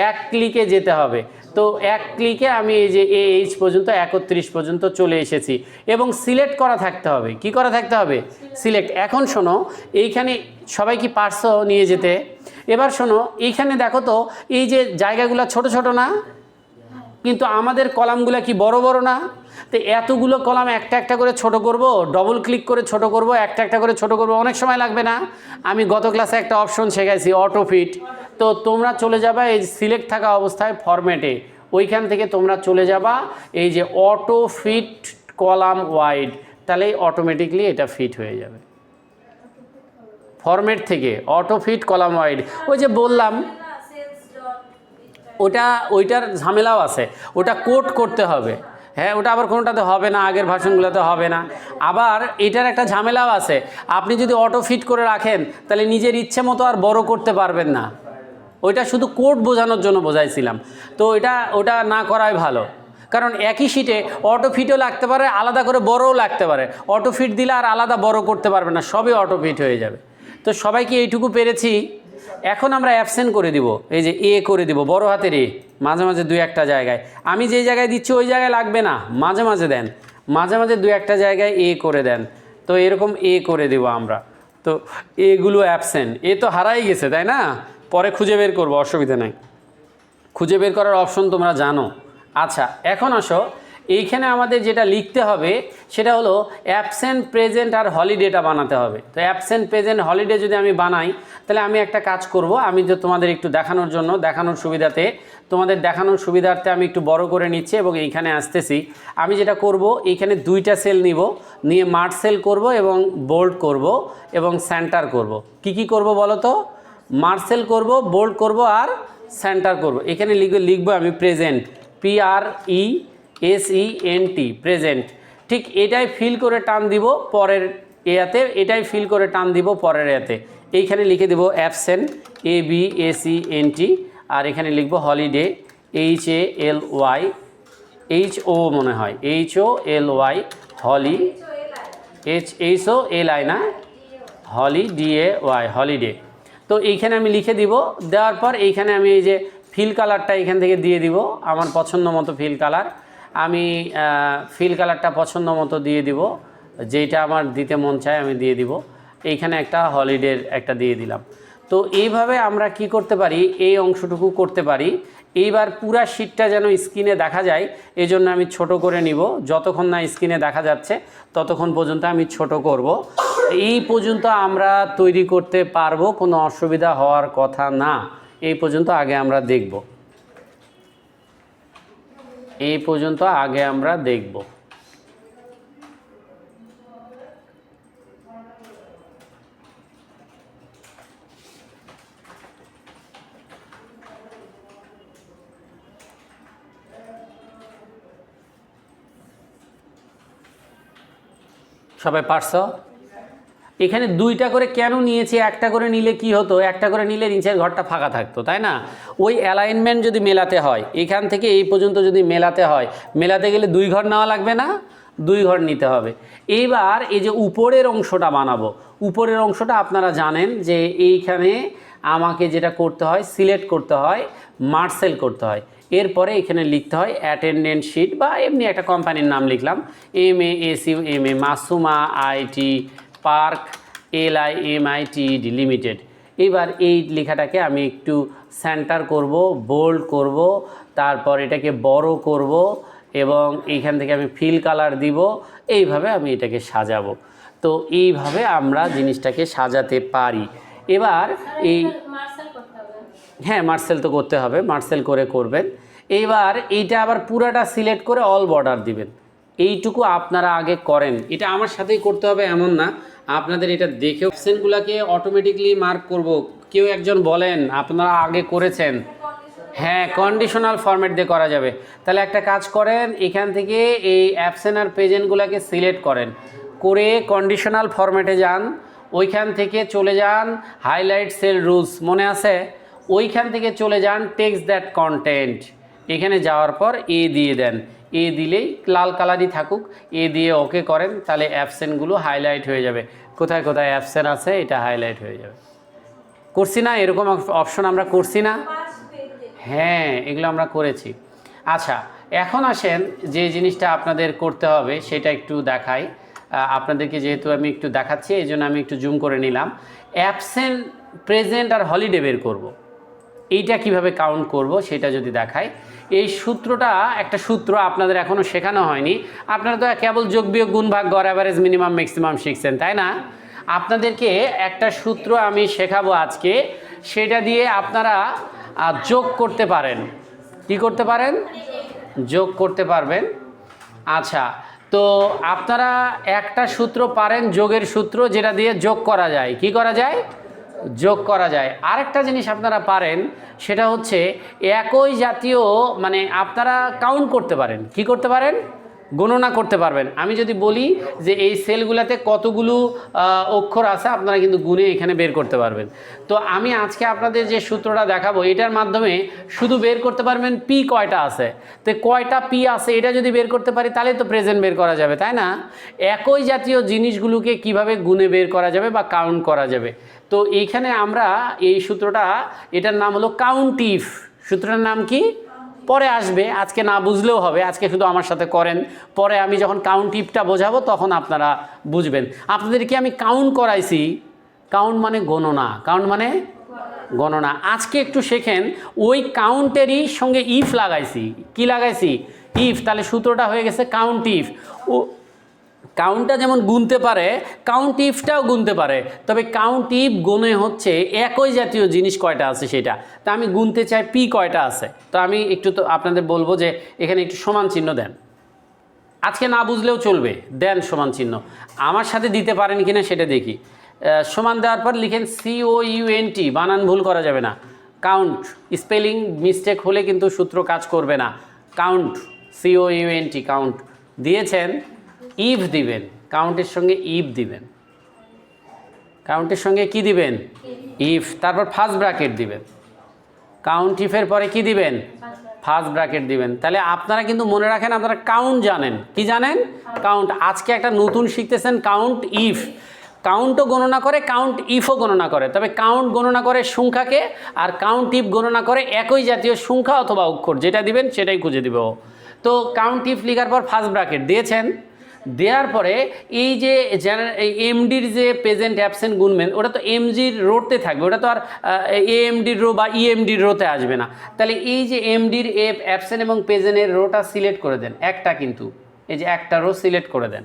এক ক্লিকে যেতে হবে। তো এক ক্লিকে আমি এই যে এইচ পর্যন্ত 31 পর্যন্ত চলে এসেছি, এবং সিলেক্ট করা থাকতে হবে। কি করা থাকতে হবে? সিলেক্ট। এখন শোনো, এইখানে সবাই কি পারছো নিয়ে যেতে? এবার শোনো, এইখানে দেখো তো এই যে জায়গাগুলো ছোট ছোট না, কিন্তু আমাদের কলামগুলো কি বড় বড় না? তো এতগুলো কলাম একটা একটা করে ছোট করব, ডবল ক্লিক করে ছোট করব, একটা একটা করে ছোট করব, অনেক সময় লাগবে না? আমি গত ক্লাসে একটা অপশন শেখাইছি, অটো ফিট। তো তোমরা চলে যাবা এই সিলেক্ট থাকা অবস্থায় ফরম্যাটে, ওইখান থেকে তোমরা চলে যাবা এই যে অটো ফিট কলাম ওয়াইড, তাহলে অটোমেটিকলি এটা ফিট হয়ে যাবে। ফরম্যাট থেকে অটো ফিট কলাম ওয়াইড, ওই যে বললাম ওইটার ঝামেলাও আছে, ওটা কোড করতে হবে। হ্যাঁ, ওটা আবার কোনোটাতে হবে না, আগের ভার্সনগুলোতে হবে না। আবার এটার একটা ঝামেলাও আছে, আপনি যদি অটো ফিট করে রাখেন তাহলে নিজের ইচ্ছে মতো আর বড় করতে পারবেন না। ওইটা শুধু কোড বোঝানোর জন্য বোঝাইছিলাম। তো ওটা না করাই ভালো, কারণ একই শিটে অটো ফিটও লাগতে পারে, আলাদা করে বড়ও লাগতে পারে। অটো ফিট দিলে আর আলাদা বড় করতে পারবে না, সবই অটো ফিট হয়ে যাবে। তো সবাইকে এইটুকু পেরেছি। এখন আমরা অ্যাবসেন্ট করে দিব, এই যে এ করে দিব, বড় হাতের এ, মাঝে মাঝে দুই একটা জায়গায়। আমি যেই জায়গায় দিচ্ছি ওই জায়গায় লাগবে না, মাঝে মাঝে দেন, মাঝে মাঝে দুই একটা জায়গায় এ করে দেন। তো এরকম এ করে দেব আমরা। তো এগুলো অ্যাবসেন্ট, এ তো হারাই গেছে, তাই না? পরে খুঁজে বের করবো, অসুবিধা নাই, খুঁজে বের করার অপশন তোমরা জানো। আচ্ছা, এখন আসো, এইখানে আমাদের যেটা লিখতে হবে সেটা হলো অ্যাবসেন্ট, প্রেজেন্ট আর হলিডেটা বানাতে হবে। তো অ্যাবসেন্ট, প্রেজেন্ট, হলিডে যদি আমি বানাই, তাহলে আমি একটা কাজ করব, আমি যে তোমাদের একটু দেখানোর জন্য, দেখানোর সুবিধাতে, তোমাদের দেখানোর সুবিধার্থে আমি একটু বড় করে নিচ্ছি এবং এইখানে আসতেছি। আমি যেটা করব, এইখানে দুইটা সেল নিব, নিয়ে মার্জ সেল করব এবং বোল্ড করব এবং সেন্টার করব। কি কি করব বলো তো? মার্জ সেল করব, বোল্ড করব আর সেন্টার করব। এখানে লিখবো আমি প্রেজেন্ট, PRESENT, প্রেজেন্ট। ঠিক এটাই ফিল করে টান দিব পরের এতে, এটাই ফিল করে টান দিব পরের এতে। এইখানে লিখে দেব অ্যাবসেন্ট, ABSENT, আর এখানে লিখব হলিডে, HALY, HO মনে হয়, HOLY, হলি, HOLI না, হলি, DAY, হলিডে। তো এইখানে আমি লিখে দিব, দেওয়ার পর এইখানে আমি এই যে ফিল কালারটা এখান থেকে দিয়ে দিব, আমার পছন্দ মতো ফিল কালার। আমি ফিল কালারটা পছন্দ মতো দিয়ে দিব, যেইটা আমার দিতে মন চায় আমি দিয়ে দিব। এইখানে একটা হলিডের একটা দিয়ে দিলাম। তো এইভাবে আমরা কি করতে পারি, এই অংশটুকু করতে পারি। এইবার পুরা শীটটা যেন স্ক্রিনে দেখা যায়, এই জন্য আমি ছোট করে নিব। যতক্ষণ না স্ক্রিনে দেখা যাচ্ছে ততক্ষণ পর্যন্ত আমি ছোট করব। এই পর্যন্ত আমরা তৈরি করতে পারবো, কোনো অসুবিধা হওয়ার কথা না। এই পর্যন্ত আগে আমরা দেখব, এই পর্যন্ত আগে আমরা দেখব। সবাই পারছো? এখানে দুইটা করে কেন নিয়েছি, একটা করে নিলে কি হতো, একটা করে নিলে নিচের ঘরটা ফাঁকা থাকতো, তাই না? ওই অ্যালাইনমেন্ট যদি মেলাতে হয়, এখান থেকে এই পর্যন্ত যদি মেলাতে হয়, মেলাতে গেলে 2 ঘর নেওয়া লাগবে না? 2 ঘর নিতে হবে। এইবার এই যে উপরের অংশটা বানাবো, উপরের অংশটা আপনারা জানেন যে এইখানে আমাকে যেটা করতে হয়, সিলেক্ট করতে হয়, মার্সেল করতে হয়। এরপরে এখানে লিখতে হয় অ্যাটেন্ডেন্স শিট, বা এমনি একটা কোম্পানির নাম লিখলাম, MASUMA, Masuma IT park LIMITED limited. এবার এই লেখাটাকে আমি একটু সেন্টার করব, বোল্ড করব, তারপর এটাকে বড় করব এবং এইখান থেকে আমি ফিল কালার দিব। এইভাবে আমি এটাকে সাজাবো। তো এইভাবে আমরা জিনিসটাকে সাজাতে পারি। এবার এই হ্যাঁ, মার্সেল তো করতে হবে, মার্সেল করে করবেন। এইবার এইটা আবার পুরাটা সিলেক্ট করে অল বর্ডার দিবেন। এইটুকু আপনারা আগে করেন, এটা আমার সাথেই করতে হবে এমন না, আপনাদের এটা দেখে অপশনগুলোকে অটোমেটিকলি মার্ক করব। কেউ একজন বলেন আপনারা আগে করেছেন, হ্যাঁ কন্ডিশনাল ফরম্যাট দিয়ে করা যাবে। তাহলে একটা কাজ করেন, এখান থেকে এই অ্যাবসেন্ট আর প্রেজেন্টগুলোকে সিলেক্ট করেন, করে কন্ডিশনাল ফরম্যাটে যান, ওইখান থেকে চলে যান হাইলাইট সেল রুলস, মনে আছে? ওইখান থেকে চলে যান টেক্সট দ্যাট কন্টেন্ট, এখানে যাওয়ার পর এ দিয়ে দেন, এ দিলেই লাল কালারই থাকুক, এ দিয়ে ওকে করেন, তাহলে অ্যাবসেন্টগুলো হাইলাইট হয়ে যাবে। কোথায় কোথায় অ্যাবসেন্ট আছে এটা হাইলাইট হয়ে যাবে। করছি না এরকম অপশন, আমরা করছি না? হ্যাঁ, এগুলো আমরা করেছি। আচ্ছা, এখন আসেন যে জিনিসটা আপনাদের করতে হবে সেটা একটু দেখাই আপনাদেরকে, যেহেতু আমি একটু দেখাচ্ছি এই জন্য আমি একটু জুম করে নিলাম। অ্যাবসেন্ট, প্রেজেন্ট আর হলিডে বের করব। এইটা কিভাবে কাউন্ট করব সেটা যদি দেখাই, এই সূত্রটা একটা সূত্র আপনাদের এখনও শেখানো হয়নি। আপনারা তো কেবল যোগ বিয়োগ গুণ ভাগ গড় অ্যাভারেজ মিনিমাম ম্যাক্সিমাম শিখছেন, তাই না? আপনাদেরকে একটা সূত্র আমি শেখাবো আজকে, সেটা দিয়ে আপনারা যোগ করতে পারেন। কি করতে পারেন? যোগ করতে পারবেন। আচ্ছা, তো আপনারা একটা সূত্র পারেন, যোগের সূত্র, যেটা দিয়ে যোগ করা যায়। কি করা যায়? যোগ করা যায়। আরেকটা জিনিস আপনারা পারেন, সেটা হচ্ছে একই জাতীয়, মানে আপনারা কাউন্ট করতে পারেন। কি করতে পারেন? গণনা করতে পারবেন। আমি যদি বলি যে এই সেলগুলোতে কতগুলো অক্ষর আছে, আপনারা কিন্তু গুণে এখানে বের করতে পারবেন। তো আমি আজকে আপনাদের যে সূত্রটা দেখাবো, এটার মাধ্যমে শুধু বের করতে পারবেন পি কয়টা আছে। তো কয়টা পি আছে এটা যদি বের করতে পারি, তাহলে তো প্রেজেন্ট বের করা যাবে, তাই না? একই জাতীয় জিনিসগুলোকে কিভাবে গুণে বের করা যাবে বা কাউন্ট করা যাবে। তো এইখানে আমরা এই সূত্রটা, এটার নাম হলো কাউন্ট ইফ। সূত্রটার নাম কি? পরে আসবে, আজকে না বুঝলেও হবে, আজকে শুধু আমার সাথে করেন, পরে আমি যখন কাউন্ট ইফটা বোঝাবো তখন আপনারা বুঝবেন। আপনাদেরকে আমি কাউন্ট করাইছি, কাউন্ট মানে গণনা, কাউন্ট মানে গণনা। আজকে একটু শেখেন, ওই কাউন্টেরই সঙ্গে ইফ লাগাইছি। কি লাগাইছি? ইফ। তাহলে সূত্রটা হয়ে গেছে কাউন্ট ইফ। ও কাউন্টটা যেমন গুনতে পারে, কাউন্ট ইফটাও গুনতে পারে, তবে কাউন্ট ইফ গুনে হচ্ছে একই জাতীয় জিনিস কয়টা আছে সেটা। তা আমি গুনতে চাই পি কয়টা আছে, তো আমি একটু তো আপনাদের বলবো যে এখানে একটু সমান চিহ্ন দেন। আজকে না বুঝলেও চলবে, দেন সমান চিহ্ন। আমার সাথে দিতে পারেন কিনা সেটা দেখি। সমান দেওয়ার পর লিখেন COUNT, বানান ভুল করা যাবে না। কাউন্ট, স্পেলিং মিস্টেক হলে কিন্তু সূত্র কাজ করবে না। কাউন্ট, COUNT, কাউন্ট দিয়েছেন। ইফ দিবেন, কাউন্টের সঙ্গে ইফ দিবেন, কাউন্টের সঙ্গে কি দিবেন? ইফ। তারপর ফার্স্ট ব্র্যাকেট দিবেন। কাউন্ট ইফের পরে কি দিবেন? ফার্স্ট ব্র্যাকেট দিবেন। তাহলে আপনারা কিন্তু মনে রাখেন, আপনারা কাউন্ট জানেন। কি জানেন? কাউন্ট। আজকে একটা নতুন শিখতেছেন, কাউন্ট ইফ। কাউন্টও গণনা করে, কাউন্ট ইফও গণনা করে, তবে কাউন্ট গণনা করে সংখ্যাকে, আর কাউন্ট ইফ গণনা করে একই জাতীয় সংখ্যা অথবা অক্ষর, যেটা দিবেন সেটাই খুঁজে দিব। তো কাউন্ট ইফ লেখার পর ফার্স্ট ব্র্যাকেট দিয়েছেন, দেওয়ার পরে এই যে এমডির যে প্রেজেন্ট অ্যাবসেন্ট গুনবেন, ওটা তো এমজির রোতে থাকবে, ওটা তো আর এএমডির রো বা ইএমডির রোতে আসবে না। তাহলে এই যে এমডির অ্যাবসেন্ট এবং প্রেজেন্টের রোটা সিলেক্ট করে দেন, একটা, কিন্তু এই যে একটা রো সিলেক্ট করে দেন।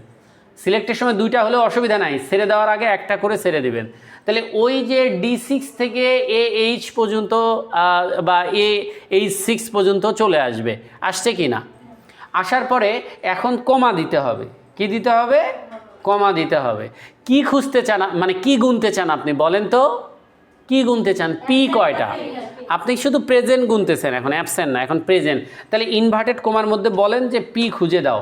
সিলেক্টের সময় দুইটা হলেও অসুবিধা নাই, ছেড়ে দেওয়ার আগে একটা করে ছেড়ে দেবেন। তাহলে ওই যে D6 থেকে AH পর্যন্ত বা AH6 পর্যন্ত চলে আসবে। আসছে কি না? আসার পরে এখন কমা দিতে হবে। কি দিতে হবে? কমা দিতে হবে। কি খুঁজতে চান, মানে কি গুনতে চান আপনি বলেন তো? কি গুনতে চান? পি কয়টা? আপনি শুধু প্রেজেন্ট গুনতেছেন, এখন অ্যাবসেন্ট না, এখন প্রেজেন্ট। তাহলে ইনভার্টেড কমার মধ্যে বলেন যে পি খুঁজে দাও।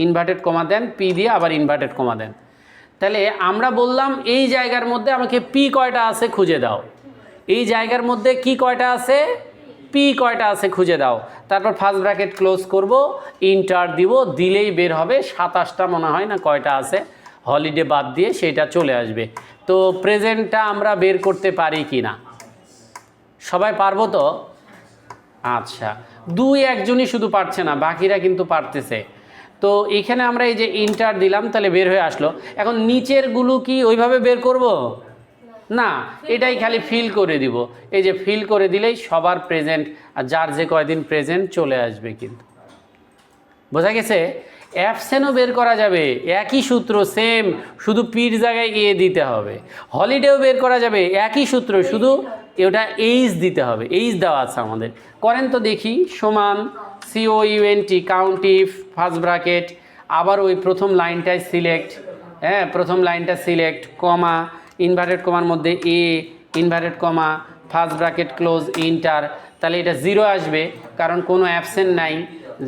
ইনভার্টেড কমা দেন, পি দিয়ে আবার ইনভার্টেড কমা দেন। তাহলে আমরা বললাম এই জায়গার মধ্যে আমাকে পি কয়টা আছে খুঁজে দাও, এই জায়গার মধ্যে কি কয়টা আছে, পি কয়টা আছে খুঁজে দাও। তারপর ফার্স্ট ব্র্যাকেট ক্লোজ করব, ইন্টার দিব, দিলেই বের হবে 27টা মনে হয় না কয়টা আছে, হলিডে বাদ দিয়ে সেটা চলে আসবে। তো প্রেজেন্টটা আমরা বের করতে পারি কি না, সবাই পারবো তো? আচ্ছা, 2-1জনই শুধু পারছে না, বাকিরা কিন্তু পারতেছে। তো এখানে আমরা এই যে ইন্টার দিলাম, তাহলে বের হয়ে আসলো। এখন নিচেরগুলো কি ওইভাবে বের করব না, এটাই খালি ফিল করে দিব। এই যে ফিল করে দিলেই সবার প্রেজেন্ট, আর যার যে কয়দিন প্রেজেন্ট চলে আসবে। কিন্তু বোঝা গেছে? অ্যাবসেন্টও বের করা যাবে, একই সূত্র সেম, শুধু পির জায়গায় এ দিতে হবে। হলিডেও বের করা যাবে, একই সূত্র, শুধু ওটা এইচ দিতে হবে। এইচ দেওয়া আছে আমাদের, করেন তো দেখি। সমান COUNT count if first bracket, আবার ওই প্রথম লাইনটায় সিলেক্ট, হ্যাঁ প্রথম লাইনটা সিলেক্ট, কমা, ইনভার্টেড কমার মধ্যে A, inverted comma, first bracket close, enter. তাহলে এটা 0 আসবে, কারণ কোনো অ্যাবসেন্ট নাই।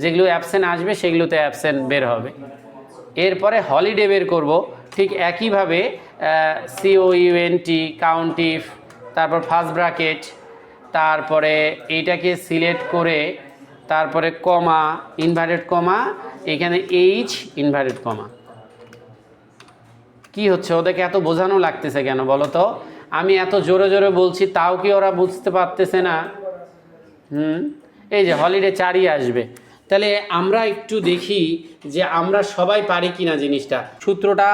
যেগুলো অ্যাবসেন্ট আসবে সেগুলোতে অ্যাবসেন্ট বের হবে। এরপরে হলিডে বের করব, ঠিক একইভাবে COUNT কাউন্ট ইফ, তারপর ফার্স্ট ব্র্যাকেট, তারপরে এইটাকে সিলেক্ট করে, তারপরে কমা, ইনভার্টেড কমা, এখানে এইচ, ইনভার্টেড কমা। কি হচ্ছে ওদেরকে এত বোঝানো লাগতেছে কেন বলো তো? আমি এত জোরে জোরে বলছি তাও কি ওরা বুঝতে পারতেছে না? এই যে হলিডে 4ই আসবে। তাহলে আমরা একটু দেখি যে আমরা সবাই পারি কিনা জিনিসটা। সূত্রটা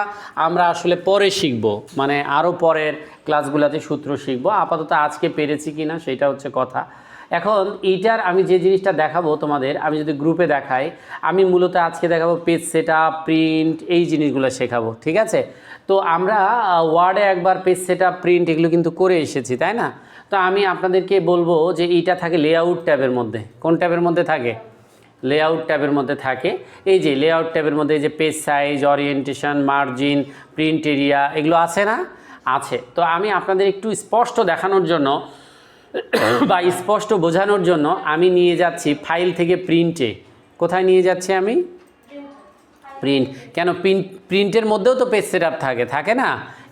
আমরা আসলে পরে শিখব, মানে আরও পরের ক্লাসগুলোতে সূত্র শিখব। আপাতত আজকে পেরেছি কিনা সেটা হচ্ছে কথা। এখন এইটার আমি যে জিনিসটা দেখাবো তোমাদের, আমি যদি গ্রুপে দেখাই, আমি মূলত আজকে দেখাবো পেজ সেটআপ, প্রিন্ট, এই জিনিসগুলো শেখাবো, ঠিক আছে? তো আমরা ওয়ার্ডে একবার পেজ সেটআপ, প্রিন্ট এগুলো কিন্তু করে এসেছি, তাই না? তো আমি আপনাদেরকে বলবো যে এইটা থাকে লেআউট ট্যাবের মধ্যে। কোন ট্যাবের মধ্যে থাকে? লেআউট ট্যাবের মধ্যে থাকে। এই যে লেআউট ট্যাবের মধ্যে এই যে page size, orientation, margin, print area, এগুলো আছে না? আছে। তো আমি আপনাদের একটু স্পষ্ট দেখানোর জন্য বা স্পষ্ট বোঝানোর জন্য আমি নিয়ে যাচ্ছি ফাইল থেকে প্রিন্টে। কোথায় নিয়ে যাচ্ছি আমি? প্রিন্ট। কেন প্রিন্টের মধ্যেও তো পেজ সেটআপ থাকে না?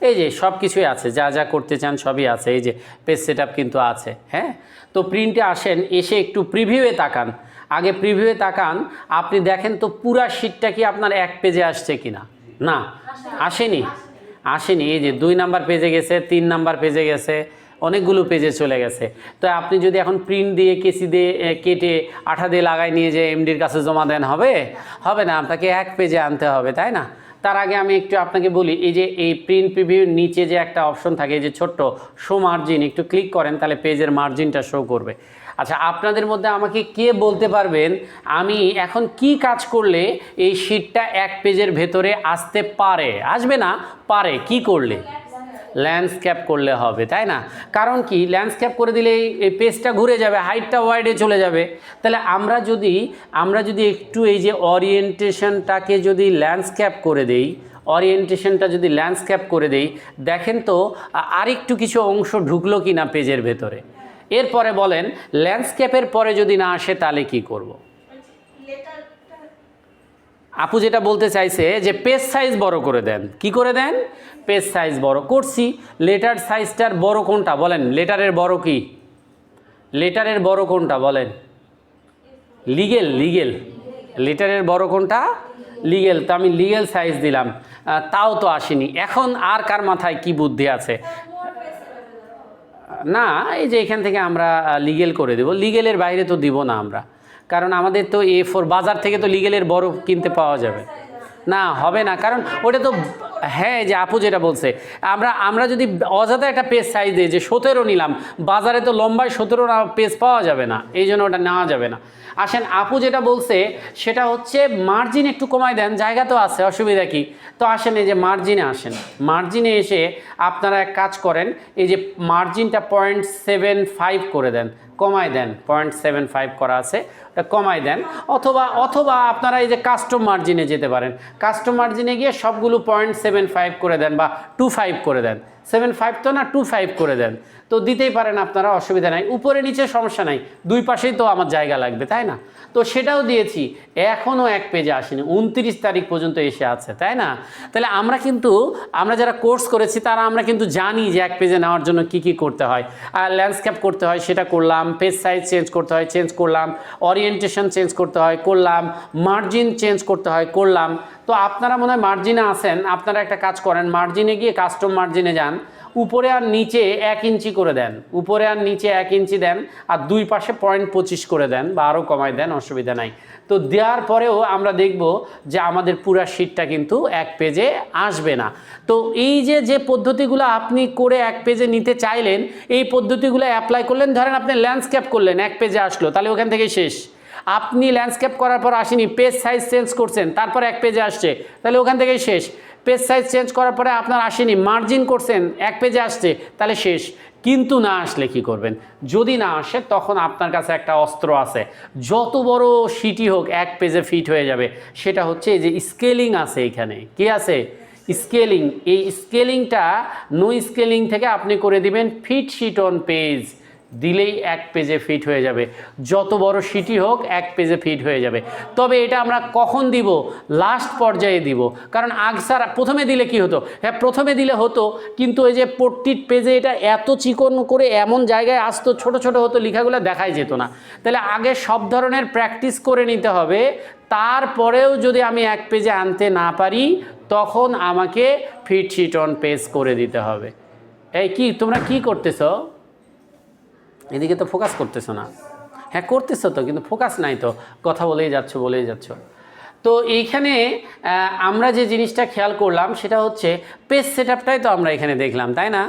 এই যে সব কিছুই আছে, যা যা করতে চান সবই আছে। এই যে পেজ সেটআপ কিন্তু আছে, হ্যাঁ। তো প্রিন্টে আসেন, এসে একটু প্রিভিউয়ে তাকান। আগে প্রিভিউয়ে তাকান, আপনি দেখেন তো পুরা শিটটা কি আপনার এক পেজে আসছে কিনা? না, আসেনি। এই যে 2 নাম্বার পেজে গেছে, 3 নাম্বার পেজে গেছে, অনেকগুলো পেজে চলে গেছে। তো আপনি যদি এখন প্রিন্ট দিয়ে কেসি দিয়ে কেটে আঠা দিয়ে লাগাই নিয়ে যে এমডির কাছে জমা দেন, হবে না, আপনাকে এক পেজে আনতে হবে, তাই না? তার আগে আমি একটু আপনাকে বলি, এই যে এই প্রিন্ট প্রিভিউর নিচে যে একটা অপশন থাকে, এই যে ছোট্ট শো মার্জিন, একটু ক্লিক করেন, তাহলে পেজের মার্জিনটা শো করবে। আচ্ছা, আপনাদের মধ্যে আমাকে কে বলতে পারবেন আমি এখন কি কাজ করলে এই শিটটা এক পেজের ভেতরে আসতে পারে? আসবে না, পারে। কি করলে? ল্যান্ডস্কেপ করলে হবে, তাই না? কারণ কি, ল্যান্ডস্কেপ করে দিলে এই পেজটা ঘুরে যাবে, হাইটটা ওয়াইডে চলে যাবে। তাহলে আমরা যদি একটু এই যে ওরিয়েন্টেশনটাকে যদি ল্যান্ডস্কেপ করে দেই, দেখেন তো আরেকটু কিছু অংশ ঢুকলো কি না পেজের ভেতরে। এরপরে বলেন, ল্যান্ডস্কেপের পরে যদি না আসে তাহলে কি করব? আপু যেটা বলতে চাইছে যে পেজ সাইজ বড় করে দেন। কি করে দেন? পেজ সাইজ বড় করছি। লেটার সাইজটার বড় কোনটা বলেন? লেটারের বড় কি? লেটারের বড় কোনটা বলেন? লিগেল। লেটারের বড় কোনটা? লিগেল। তো আমি লিগেল সাইজ দিলাম, তাও তো আসেনি। এখন আর কার মাথায় কি বুদ্ধি আছে? না, এই যে এখান থেকে আমরা লিগেল করে দেব। লিগেলের বাইরে তো দিব না আমরা, কারণ আমাদের তো A4 বাজার থেকে তো লিগেলের বড় কিনতে পাওয়া যাবে না, হবে না। কারণ ওটা তো, হ্যাঁ, যে আপু যেটা বলছে, আমরা যদি অযথা একটা পেজ সাইজ দিই যে 17 নিলাম, বাজারে তো লম্বায় 17 পেজ পাওয়া যাবে না, এই জন্য ওটা নেওয়া যাবে না। আসেন, আপু যেটা বলছে সেটা হচ্ছে মার্জিন একটু কমাই দেন, জায়গা তো আছে, অসুবিধা কি? তো আসেন, এই যে মার্জিনে আসেন। মার্জিনে এসে আপনারা এক কাজ করেন, এই যে মার্জিনটা 0.75 করে দেন, কমাই দেন। 0.75 করা আছে, ওটা কমাই দেন। অথবা আপনারা এই যে কাস্টম মার্জিনে যেতে পারেন। কাস্টম মার্জিনে গিয়ে সবগুলো 0.75 করে দেন বা 25 করে দেন। 7.5 তো না 2.5 করে দেন, তো দিতেই পারেন আপনারা, অসুবিধা নাই, উপরে নিচে সমস্যা নাই, দুই পাশেই তো আমার জায়গা লাগবে তাই না। তো সেটাও দিয়েছি, এখনও এক পেজে আসেনি, 29 তারিখ পর্যন্ত এসে আছে তাই না। তাহলে আমরা যারা কোর্স করেছি তারা আমরা কিন্তু জানি যে এক পেজে নেওয়ার জন্য কি কি করতে হয়। আর ল্যান্ডস্কেপ করতে হয় সেটা করলাম, পেজ সাইজ চেঞ্জ করতে হয় চেঞ্জ করলাম, ওরিয়েন্টেশন চেঞ্জ করতে হয় করলাম, মার্জিন চেঞ্জ করতে হয় করলাম। তো আপনারা মনে হয় মার্জিনে আসেন, আপনারা একটা কাজ করেন, মার্জিনে গিয়ে কাস্টম মার্জিনে যান, উপরে আর নিচে 1 ইঞ্চি করে দেন, উপরে আর নিচে 1 ইঞ্চি দেন, আর দুই পাশে 0.25 করে দেন বা আরও কমায় দেন, অসুবিধা নাই। তো দেওয়ার পরেও আমরা দেখব যে আমাদের পুরা শীটটা কিন্তু এক পেজে আসবে না। তো এই যে পদ্ধতিগুলো আপনি করে এক পেজে নিতে চাইলেন, এই পদ্ধতিগুলো অ্যাপ্লাই করলেন, ধরেন আপনি ল্যান্ডস্কেপ করলেন, এক পেজে আসলো, তাহলে ওখান থেকেই শেষ। আপনি ল্যান্ডস্কেপ করার পর আসেনি, পেজ সাইজ চেঞ্জ করছেন, তারপর এক পেজে আসছে, তাহলে ওখান থেকেই শেষ। পেজ সাইজ চেঞ্জ করার পরে আপনার আসেনি, মার্জিন করছেন, এক পেজে আসছে, তাহলে শেষ। কিন্তু না আসলে কি করবেন? যদি না আসে তখন আপনার কাছে একটা অস্ত্র আছে, যত বড় শিটই হোক এক পেজে ফিট হয়ে যাবে। সেটা হচ্ছে এই যে স্কেলিং আছে, এখানে কি আছে? স্কেলিং। এই স্কেলিংটা নো স্কেলিং থেকে আপনি করে দিবেন ফিট শিট অন পেজ, দিলেই এক পেজে ফিট হয়ে যাবে। যত বড় শিটই হোক এক পেজে ফিট হয়ে যাবে। তবে এটা আমরা কখন দিব? লাস্ট পর্যায়ে দিব। কারণ আগসার প্রথমে দিলে কি হতো? হ্যাঁ, প্রথমে দিলে হতো, কিন্তু ওই যে পোর্ট্রেট পেজে এটা এত চিকন করে এমন জায়গায় আসতো, ছোট ছোট হতো, লেখাগুলো দেখাই যেত না। তাহলে আগে সব ধরনের প্র্যাকটিস করে নিতে হবে, তারপরেও যদি আমি এক পেজে আনতে না পারি তখন আমাকে ফিট শিট অন পেজ করে দিতে হবে। এই কি তোমরা কি করতেছো? এদিকে তো ফোকাস করতেছো না। হ্যাঁ করতেছো তো, কিন্তু ফোকাস নাই তো, কথা বলেই যাচ্ছ। তো এইখানে আমরা যে জিনিসটা খেয়াল করলাম সেটা হচ্ছে পেজ সেটআপটাই তো আমরা এখানে দেখলাম তাই না।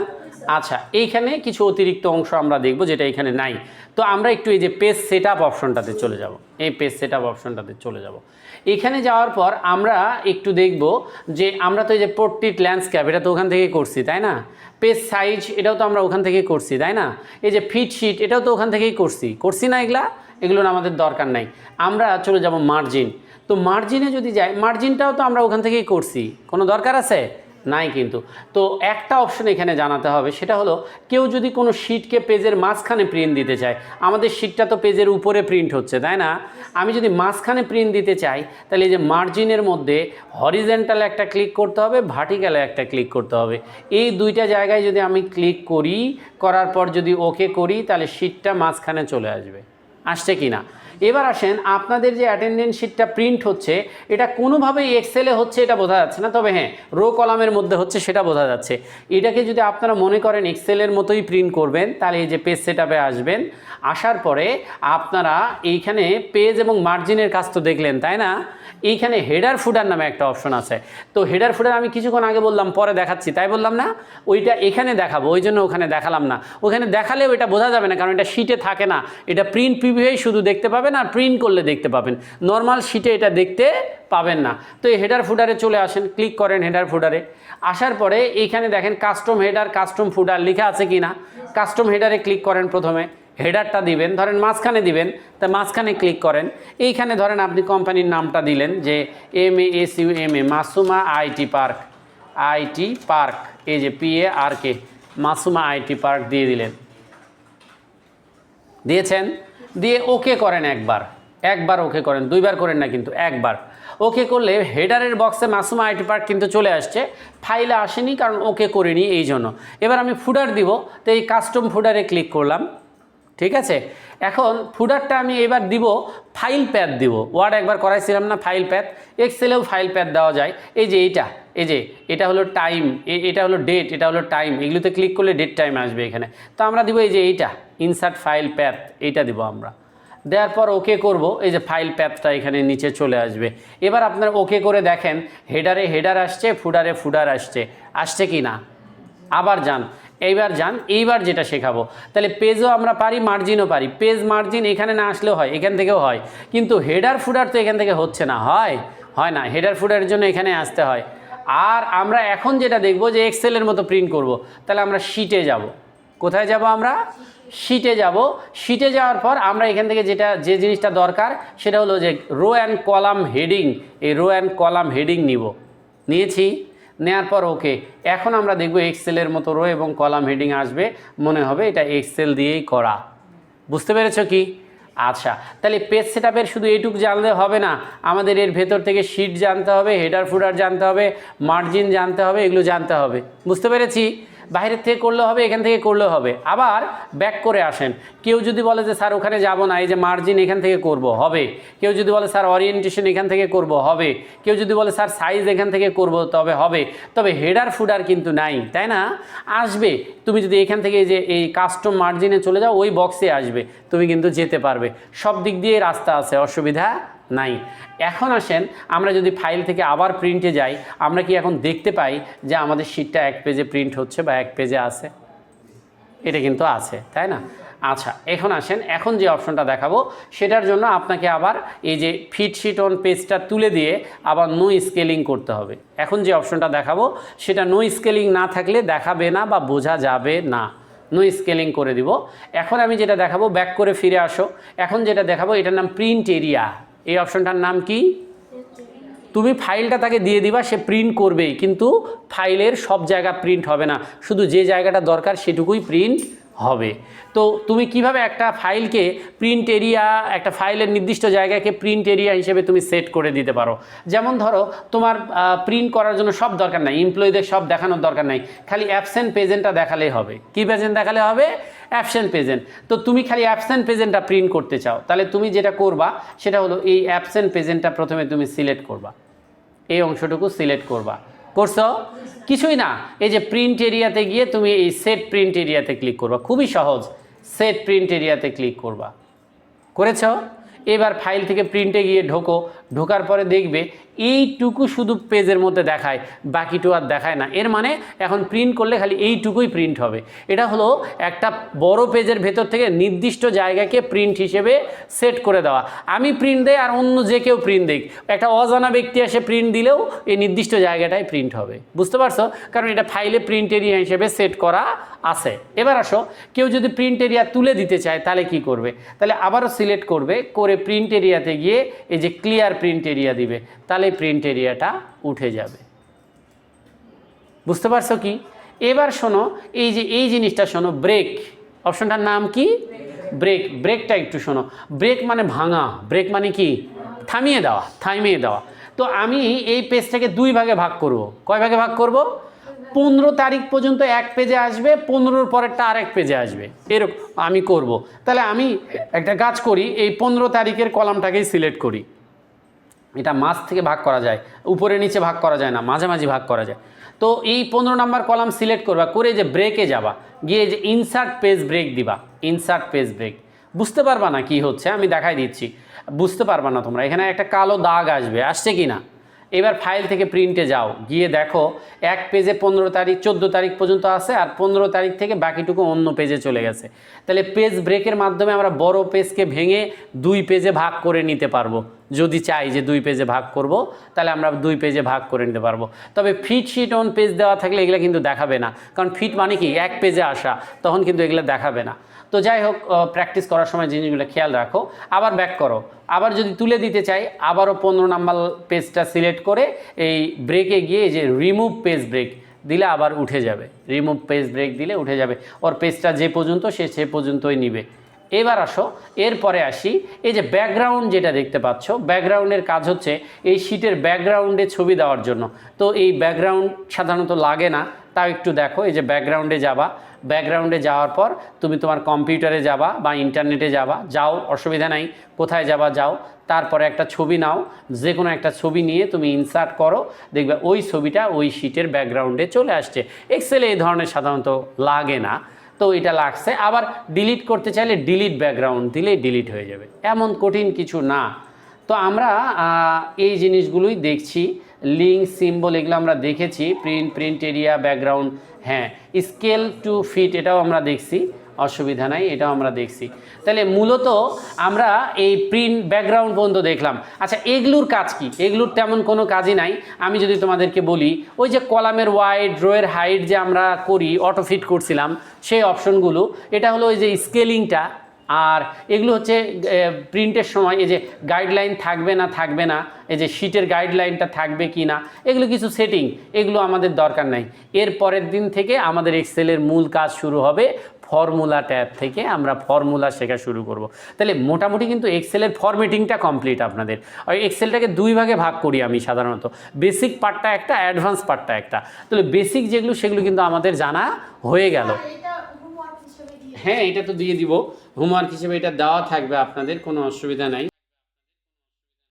আচ্ছা, এইখানে কিছু অতিরিক্ত অংশ আমরা দেখব যেটা এখানে নাই। তো আমরা একটু এই যে পেজ সেটআপ অপশনটাতে চলে যাব, এই পেজ সেটআপ অপশনটাতে চলে যাব। এখানে যাওয়ার পর আমরা একটু দেখব যে আমরা তো এই যে পোর্ট্রেট ল্যান্ডস্কেপ এটা তো ওখান থেকে করছি তাই না। পেজ সাইজ এটাও তো আমরা ওখান থেকেই করছি তাই না। এই যে ফিট শিট এটাও তো ওখান থেকেই করছি না। এগুলো আমাদের দরকার নাই। আমরা চলে যাব মার্জিন। তো মার্জিনে যদি যাই, মার্জিনটাও তো আমরা ওখান থেকেই করছি, কোনো দরকার আছে নাই। কিন্তু তো একটা অপশন এখানে জানাতে হবে, সেটা হলো কেউ যদি কোনো শিটকে পেজের মাঝখানে প্রিন্ট দিতে চায়, আমাদের শিটটা তো পেজের উপরে প্রিন্ট হচ্ছে তাই না। আমি যদি মাঝখানে প্রিন্ট দিতে চাই তাহলে এই যে মার্জিনের মধ্যে হরিজেন্টালে একটা ক্লিক করতে হবে, ভার্টিক্যালে একটা ক্লিক করতে হবে। এই দুইটা জায়গায় যদি আমি ক্লিক করি, করার পর যদি ওকে করি, তাহলে শিটটা মাঝখানে চলে আসবে। আসছে কি না? এবার আসেন, আপনাদের যে অ্যাটেন্ডেন্স শিটটা প্রিন্ট হচ্ছে এটা কোনোভাবেই এক্সেলে হচ্ছে এটা বোঝা যাচ্ছে না, তবে হ্যাঁ রো কলামের মধ্যে হচ্ছে সেটা বোঝা যাচ্ছে। এটাকে যদি আপনারা মনে করেন এক্সেলের মতোই প্রিন্ট করবেন, তাহলে এই যে পেজ সেটআপে আসবেন, আসার পরে আপনারা এইখানে পেজ এবং মার্জিনের কাজ তো দেখলেন তাই না। এইখানে হেডার ফুডার নামে একটা অপশন আছে। তো হেডার ফুডার আমি কিছুক্ষণ আগে বললাম, পরে দেখাচ্ছি, তাই বললাম না, ওইটা এখানে দেখাবো, ওই জন্য ওখানে দেখালাম না। ওখানে দেখালেও এটা বোঝা যাবে না, কারণ এটা শিটে থাকে না, এটা প্রিন্ট প্রিভিউই শুধু দেখতে পাবেন, আর প্রিন্ট করলে দেখতে পাবেন, নর্মাল শিটে এটা দেখতে পাবেন না। তো এই হেডার ফুডারে চলে আসেন, ক্লিক করেন হেডার ফুডারে। আসার পরে এইখানে দেখেন কাস্টম হেডার কাস্টম ফুডার লেখা আছে কি না। কাস্টম হেডারে ক্লিক করেন, প্রথমে হেডারটা দিবেন, ধরেন মাঝখানে দিবেন, তা মাঝখানে ক্লিক করেন। এইখানে ধরেন আপনি কোম্পানির নামটা দিলেন যে MASUMA মাসুমা আইটি পার্ক, এই যে PARK মাসুমা আইটি পার্ক দিয়ে দিলেন, দিয়েছেন, দিয়ে ওকে করেন। একবার ওকে করেন, দুইবার করেন না কিন্তু একবার ওকে করলে হেডারের বক্সে মাসুমা আইটি পার্ক কিন্তু চলে আসছে, ফাইলে আসেনি কারণ ওকে করিনি এই জন্য। এবার আমি ফুডার দিব, তো এই কাস্টম ফুডারে ক্লিক করলাম, ঠিক আছে। এখন ফুডারটা আমি এবার দিব ফাইল প্যাথ দিব। ওয়ার্ড একবার করাইছিলাম না ফাইল প্যাথ, এক্সেলেও ফাইল প্যাথ দেওয়া যায়। এই যে এটা হলো টাইম, এটা হলো ডেট, এটা হলো টাইম, এগুলোতে ক্লিক করলে ডেট টাইম আসবে এখানে। তো আমরা দিব এই যে এইটা ইনসার্ট ফাইল প্যাথ, এইটা দিব আমরা। দেওয়ার পর ওকে করব, এই যে ফাইল প্যাথটা এখানে নিচে চলে আসবে। এবার আপনার ওকে করে দেখেন হেডারে হেডার আসছে, ফুডারে ফুডার আসছে কি না। আবার যান, এইবার যেটা শেখাবো, তাহলে পেজও আমরা পারি, মার্জিনও পারি। পেজ মার্জিন এখানে না আসলেও হয়, এখান থেকেও হয়, কিন্তু হেডার ফুডার তো এখান থেকে হচ্ছে না, হয় না। হেডার ফুডারের জন্য এখানে আসতে হয়। আর আমরা এখন যেটা দেখব যে এক্সেলের মতো প্রিন্ট করব, তাহলে আমরা শিটে যাব। কোথায় যাব? আমরা শিটে যাব। শিটে যাওয়ার পর আমরা এখান থেকে যে জিনিসটা দরকার সেটা হলো যে রো অ্যান্ড কলাম হেডিং। এই রো অ্যান্ড কলাম হেডিং নিয়েছি। নেওয়ার পর ওকে। এখন আমরা দেখব এক্সেলের মতো রো এবং কলাম হেডিং আসবে, মনে হবে এটা এক্সেল দিয়েই করা। বুঝতে পেরেছো কি? আচ্ছা, তাহলে পেজ সেটআপের শুধু এইটুকু জানলে হবে না, আমাদের এর ভেতর থেকে শিট জানতে হবে, হেডার ফুডার জানতে হবে, মার্জিন জানতে হবে, এগুলো জানতে হবে। বুঝতে পেরেছি? বাইরের থেকে করলে হবে, এখান থেকে করলেও হবে। আবার ব্যাক করে আসেন। কেউ যদি বলে যে স্যার ওখানে যাব না, এই যে মার্জিন এখান থেকে করব, হবে। কেউ যদি বলে স্যার ওরিয়েন্টেশন এখান থেকে করব, হবে। কেউ যদি বলে স্যার সাইজ এখান থেকে করব, তবে হবে। তবে হেডার ফুডার কিন্তু নাই, তাই না? আসবে। তুমি যদি এখান থেকে যে এই কাস্টম মার্জিনে চলে যাও, ওই বক্সে আসবে, তুমি কিন্তু যেতে পারবে। সব দিক দিয়ে রাস্তা আছে, অসুবিধা নাই। এখন আসেন, আমরা যদি ফাইল থেকে আবার প্রিন্টে যাই, আমরা কি এখন দেখতে পাই যে আমাদের শিটটা এক পেজে প্রিন্ট হচ্ছে বা এক পেজে আছে? এটা কিন্তু আছে, তাই না? আচ্ছা, এখন আসেন, এখন যে অপশনটা দেখাবো সেটার জন্য আপনাকে আবার এই যে ফিট শিট অন পেজটা তুলে দিয়ে আবার নো স্কেলিং করতে হবে। এখন যে অপশনটা দেখাবো সেটা নো স্কেলিং না থাকলে দেখাবে না বা বোঝা যাবে না। নো স্কেলিং করে দিব। এখন আমি যেটা দেখাবো, ব্যাক করে ফিরে আসো। এখন যেটা দেখাবো এটার নাম প্রিন্ট এরিয়া। এই অপশনটার নাম কি? তুমি ফাইলটা তাকে দিয়ে দিবা, সে প্রিন্ট করবেই, কিন্তু ফাইলের সব জায়গা প্রিন্ট হবে না, শুধু যে জায়গাটা দরকার সেটুকুই প্রিন্ট হবে। তো তুমি কিভাবে একটা ফাইলকে প্রিন্ট এরিয়া, একটা ফাইলের নির্দিষ্ট জায়গাকে প্রিন্ট এরিয়া হিসেবে তুমি সেট করে দিতে পারো। যেমন ধরো তোমার প্রিন্ট করার জন্য সব দরকার নাই, এমপ্লয়ীদের সব দেখানোর দরকার নাই, খালি অ্যাবসেন্ট প্রেজেন্টটা দেখালেই হবে। কি প্রেজেন্ট দেখালে হবে? Absent present. তো তুমি খালি অ্যাবসেন্ট প্রেজেন্টটা প্রিন্ট করতে চাও, তাহলে তুমি যেটা করবা সেটা হলো এই অ্যাবসেন্ট প্রেজেন্টটা প্রথমে তুমি সিলেক্ট করবা, এই অংশটুকু সিলেক্ট করবা। করছো? কিছুই না, এই যে প্রিন্ট এরিয়াতে গিয়ে তুমি এই সেট প্রিন্ট এরিয়াতে ক্লিক করবা, খুবই সহজ। সেট প্রিন্ট এরিয়াতে ক্লিক করবা। করেছো? এবার ফাইল থেকে প্রিন্টে গিয়ে ঢোকো, ঢোকার পরে দেখবে এইটুকু শুধু পেজের মধ্যে দেখায়, বাকিটু আর দেখায় না। এর মানে এখন প্রিন্ট করলে খালি এইটুকুই প্রিন্ট হবে। এটা হলো একটা বড় পেজের ভেতর থেকে নির্দিষ্ট জায়গাকে প্রিন্ট হিসেবে সেট করে দেওয়া। আমি প্রিন্ট দেই আর অন্য যে কেউ প্রিন্ট দেই, একটা অজানা ব্যক্তি এসে প্রিন্ট দিলেও এই নির্দিষ্ট জায়গাটায় প্রিন্ট হবে। বুঝতে পারছো? কারণ এটা ফাইলে প্রিন্ট এরিয়া হিসেবে সেট করা আছে। এবার আসো, কেউ যদি প্রিন্ট এরিয়া তুলে দিতে চায় তাহলে কি করবে? তাহলে আবারও সিলেক্ট করবে, করে প্রিন্ট এরিয়াতে গিয়ে এই যে ক্লিয়ার প্রিন্ট এরিয়া দিবে, তাহলে প্রিন্ট এরিয়াটা উঠে যাবে। বুঝতে পারছো কি? এবার শোনো, এই যে এই জিনিসটা শোনো, ব্রেক অপশনটার নাম কি? ব্রেক। ব্রেকটা একটু শোনো। ব্রেক মানে ভাঙা, ব্রেক মানে কি? থামিয়ে দেওয়া, থামিয়ে দেওয়া। তো আমি এই পেজটাকে দুই ভাগে ভাগ করব। কয় ভাগে ভাগ করব? 15 তারিখ পর্যন্ত এক পেজে আসবে, 15-র পরেরটা আরেক পেজে আসবে, এরকম আমি করব। তাহলে আমি একটা কাজ করি, এই 15 তারিখের কলামটাকেই সিলেক্ট করি। এটা মাঝ থেকে ভাগ করা যায়, উপরে নিচে ভাগ করা যায় না, মাঝামাঝি ভাগ করা যায়। তো এই 15 নাম্বার কলাম সিলেক্ট করবা, করে যে ব্রেকে যাবা, গিয়ে যে ইনসার্ট পেজ ব্রেক দিবা। ইনসার্ট পেজ ব্রেক বুঝতে পারবা না কি হচ্ছে, আমি দেখাই দিচ্ছি, বুঝতে পারবা না তোমরা। এখানে একটা কালো দাগ আসবে, আসছে কি না? এবার ফাইল থেকে প্রিন্টে যাও, গিয়ে দেখো এক পেজে 15 তারিখ 14 তারিখ পর্যন্ত আছে, আর 15 তারিখ থেকে বাকিটুকু অন্য পেজে চলে গেছে। তাহলে পেজ ব্রেকের মাধ্যমে আমরা বড় পেজকে ভেঙে দুই পেজে ভাগ করে নিতে পারবো। যদি চাই যে দুই পেজে ভাগ করব, তাহলে আমরা দুই পেজে ভাগ করে নিতে পারবো। তবে ফিট শিট অন পেজ দেওয়া থাকলে এগুলো কিন্তু দেখাবে না, কারণ ফিট মানে কি? এক পেজে আসা, তখন কিন্তু এগুলো দেখাবে না। তো যাই হোক, প্র্যাকটিস করার সময় জিনিসগুলো খেয়াল রাখো। আবার ব্যাক করো, আবার যদি তুলে দিতে চাই, আবারও 15 নাম্বার পেজটা সিলেক্ট করে এই ব্রেকে গিয়ে যে রিমুভ পেজ ব্রেক দিলে আবার উঠে যাবে। রিমুভ পেজ ব্রেক দিলে উঠে যাবে, ওর পেজটা যে পর্যন্ত সে পর্যন্তই নিবে। এবার আসো, এরপরে আসি, এই যে ব্যাকগ্রাউন্ড যেটা দেখতে পাচ্ছ, ব্যাকগ্রাউন্ডের কাজ হচ্ছে এই শিটের ব্যাকগ্রাউন্ডে ছবি দেওয়ার জন্য। তো এই ব্যাকগ্রাউন্ড সাধারণত লাগে না, তাও একটু দেখো। এই যে ব্যাকগ্রাউন্ডে যাবা, ব্যাকগ্রাউন্ডে যাওয়ার পর তুমি তোমার কম্পিউটারে যাবা বা ইন্টারনেটে যাবা, যাও, অসুবিধা নাই, কোথায় যাবা যাও। তারপরে একটা ছবি নাও, যে কোনো একটা ছবি নিয়ে তুমি ইনসার্ট করো, দেখবে ওই ছবিটা ওই শিটের ব্যাকগ্রাউন্ডে চলে আসছে। এক্সেলে এই ধরনের সাধারণত লাগে না, তো এটা লাগছে। আবার ডিলিট করতে চাইলে ডিলিট ব্যাকগ্রাউন্ড দিলেই ডিলিট হয়ে যাবে, এমন কঠিন কিছু না। তো আমরা এই জিনিসগুলোই দেখছি, লিঙ্ক সিম্বল এগুলো আমরা দেখেছি, প্রিন্ট এরিয়া, ব্যাকগ্রাউন্ড, হ্যাঁ, স্কেল টু ফিট এটাও আমরা দেখছি, অসুবিধা নাই, এটাও আমরা দেখছি। তাহলে মূলত আমরা এই প্রিন্ট ব্যাকগ্রাউন্ড পর্যন্ত দেখলাম। আচ্ছা, এগুলোর কাজ কি? এগুলোর তেমন কোনো কাজই নাই। আমি যদি তোমাদেরকে বলি, ওই যে কলামের ওয়াইড, রোয়ের হাইট যে আমরা করি, অটো ফিট করছিলাম, সেই অপশনগুলো, এটা হলো ওই যে স্কেলিংটা, আর এগুলো হচ্ছে প্রিন্টের সময় এই যে গাইডলাইন থাকবে না এই যে শিটের গাইডলাইনটা থাকবে কি না, এগুলো কিছু সেটিং, এগুলো আমাদের দরকার নাই। এর পরের দিন থেকে আমাদের এক্সেলের মূল কাজ শুরু হবে। ফর্মুলা ট্যাব থেকে আমরা ফর্মুলা শেখা শুরু করব। তাহলে মোটামুটি কিন্তু এক্সেলের ফরম্যাটিংটা কমপ্লিট আপনাদের। আর এক্সেলটাকে দুই ভাগে ভাগ করি আমি সাধারণত, বেসিক পার্টটা একটা, অ্যাডভান্স পার্টটা একটা। তাহলে বেসিক যেগুলো সেগুলো কিন্তু আমাদের জানা হয়ে গেল। হ্যাঁ, এটা তো দিয়ে দিব হোমওয়ার্ক হিসেবে, এটা দেওয়া থাকবে আপনাদের, কোনো অসুবিধা নাই।